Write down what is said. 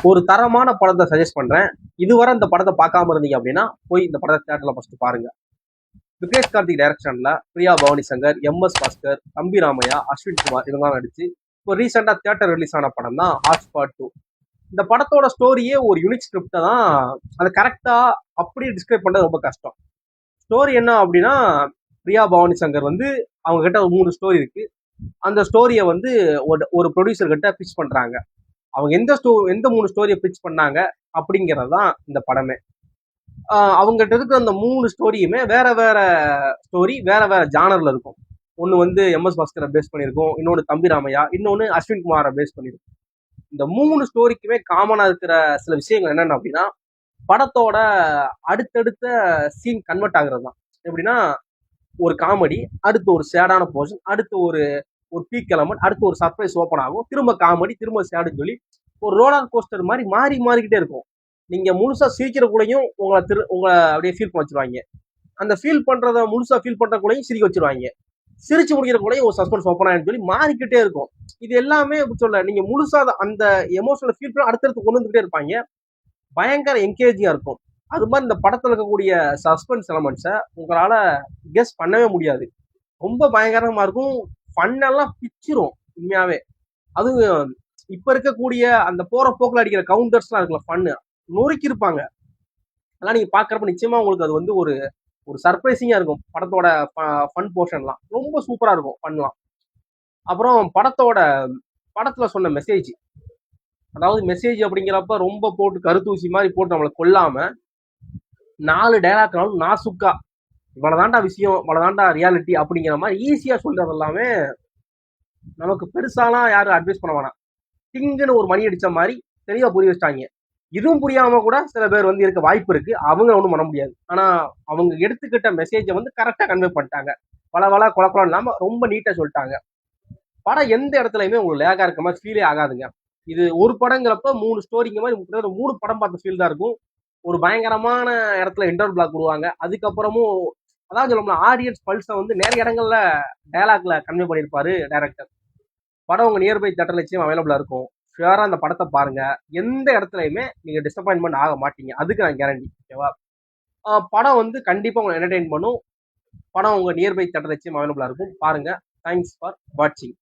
ஒரு தரமான படத்தை சஜஸ்ட் பண்றேன். இதுவரை இந்த படத்தை பார்க்காம இருந்தீங்க அப்படின்னா போய் இந்த படத்தை தியேட்டர்ல ஃபர்ஸ்ட் பாருங்க. விக்னேஷ் கார்த்திக் டைரக்ஷன்ல பிரியா பவானி சங்கர், எம்.எஸ். பாஸ்கர், தம்பி ராமையா, அஸ்வின் குமார் இவங்கலாம் நடிச்சு இப்போ ரீசெண்டா தியேட்டர் ரிலீஸ் ஆன படம் தான் ஹாட்ஸ்பாட் 2. இந்த படத்தோட ஸ்டோரியே ஒரு யூனிக் ஸ்கிரிப்டை தான் அதை கரெக்டா அப்படியே டிஸ்கிரைப் பண்றது ரொம்ப கஷ்டம். ஸ்டோரி என்ன அப்படின்னா, பிரியா பவானி சங்கர் வந்து அவங்க கிட்ட ஒரு 3 ஸ்டோரி இருக்கு. அந்த ஸ்டோரியை வந்து ஒரு ப்ரொடியூசர் கிட்ட பிச் பண்றாங்க. அவங்க எந்த 3 ஸ்டோரியை பிச் பண்ணாங்க அப்படிங்கிறது தான் இந்த படமே. அவங்ககிட்ட இருக்கிற அந்த 3 ஸ்டோரியுமே வேற வேற ஸ்டோரி, வேற வேற ஜானர்ல இருக்கும். ஒன்று வந்து எம்.எஸ். பாஸ்கரை பேஸ் பண்ணியிருக்கோம், இன்னொன்று தம்பி ராமையா, இன்னொன்று அஸ்வின் குமாரை பேஸ் பண்ணியிருக்கோம். இந்த 3 ஸ்டோரிக்குமே காமனா இருக்கிற சில விஷயங்கள் என்னென்ன அப்படின்னா, படத்தோட அடுத்தடுத்த சீன் கன்வெர்ட் ஆகுறது தான். எப்படின்னா, ஒரு காமெடி, அடுத்து ஒரு சேடான போர்ஷன், அடுத்து ஒரு பீக் எலமெண்ட், அடுத்து ஒரு சர்ப்ரைஸ் ஓப்பன் ஆகும், திரும்ப காமெடி, திரும்ப சேடுன்னு சொல்லி ஒரு ரோலர் கோஸ்டர் மாதிரி மாறிக்கிட்டே இருக்கும். நீங்க முழுசா சிரிக்கிற கூடயும் உங்களை அப்படியே ஃபீல் பண்ண வச்சிருவாங்க. அந்த ஃபீல் பண்றத முழுசா ஃபீல் பண்ற கூடயும் சிரிக்க வச்சிருவாங்க. சிரிச்சு முடிக்கிற கூடயும் ஒரு சஸ்பென்ஸ் ஓப்பன் ஆகுன்னு சொல்லி மாறிக்கிட்டே இருக்கும். இது எல்லாமே சொல்ல நீங்க முழுசா அந்த எமோஷனல் ஃபீல் பண்ண அடுத்தடுத்து கொண்டு வந்துகிட்டே இருப்பாங்க. பயங்கர என்கேஜிங்கா இருக்கும். அது மாதிரி இந்த படத்துல இருக்கக்கூடிய சஸ்பென்ஸ் எலமெண்ட்ஸை உங்களால கெஸ் பண்ணவே முடியாது. ரொம்ப பயங்கரமா இருக்கும். ஃபன்னெல்லாம் பிச்சிரும் உண்மையாவே. அதுவும் இப்ப இருக்கக்கூடிய அந்த போற போக்குல அடிக்கிற கவுண்டர்ஸ்லாம் இருக்குல்ல, ஃபன்னு நொறுக்கி இருப்பாங்க. அதெல்லாம் நீங்க பாக்குறப்ப நிச்சயமா உங்களுக்கு அது வந்து ஒரு சர்ப்ரைசிங்கா இருக்கும். படத்தோட ஃபன் போர்ஷன்லாம் ரொம்ப சூப்பரா இருக்கும் ஃபன்லாம். அப்புறம் படத்துல சொன்ன மெசேஜ், அதாவது மெசேஜ் அப்படிங்கிறப்ப ரொம்ப போட்டு கருத்தூசி மாதிரி போட்டு நம்மளை கொல்லாம 4 டைலாக்னாலும் நாசுக்கா இவ்வளவுதான்டா விஷயம், இவ்வளவுதான்டா ரியாலிட்டி அப்படிங்கிற மாதிரி ஈஸியா சொல்றது எல்லாமே நமக்கு பெருசாலாம் யாரும் அட்வைஸ் பண்ண வேணாம். டிங்குன்னு ஒரு மணி அடிச்ச மாதிரி தெளிவா புரிய வச்சிட்டாங்க. இதுவும் புரியாம கூட சில பேர் வந்து இருக்க வாய்ப்பு இருக்கு. அவங்க ஒன்றும் பண்ண முடியாது. ஆனா அவங்க எடுத்துக்கிட்ட மெசேஜை வந்து கரெக்டா கன்வே பண்ணிட்டாங்க. வள குழப்பம் இல்லாம ரொம்ப நீட்டா சொல்லிட்டாங்க. படம் எந்த இடத்துலயுமே உங்களுக்கு லேகா இருக்க மாதிரி ஃபீலே ஆகாதுங்க. இது ஒரு படங்கிறப்ப 3 ஸ்டோரிங்க மாதிரி 3 படம் பார்த்த ஃபீல் தான் இருக்கும். ஒரு பயங்கரமான இடத்துல இன்டர் பிளாக் விடுவாங்க. அதுக்கப்புறமும் அதான் சொல்லணும்னா ஆடியன்ஸ் பல்ஸை வந்து நிறைய இடங்கள்ல டயலாக்ல கன்வே பண்ணியிருப்பாரு டைரக்டர். படம் உங்க நியர்பை தியேட்டர் நிச்சயம் அவைலபிளா இருக்கும். ஷுவரா அந்த படத்தை பாருங்க. எந்த இடத்துலயுமே நீங்க டிசப்பாயின்மெண்ட் ஆக மாட்டீங்க. அதுக்கு நான் கேரண்டி. ஓகேவா? படம் வந்து கண்டிப்பா உங்களை என்டர்டெயின் பண்ணும். படம் உங்க நியர்பை தியேட்டர் நிச்சயம் அவைலபிளா இருக்கும். பாருங்க. தேங்க்ஸ் ஃபார் வாட்சிங்.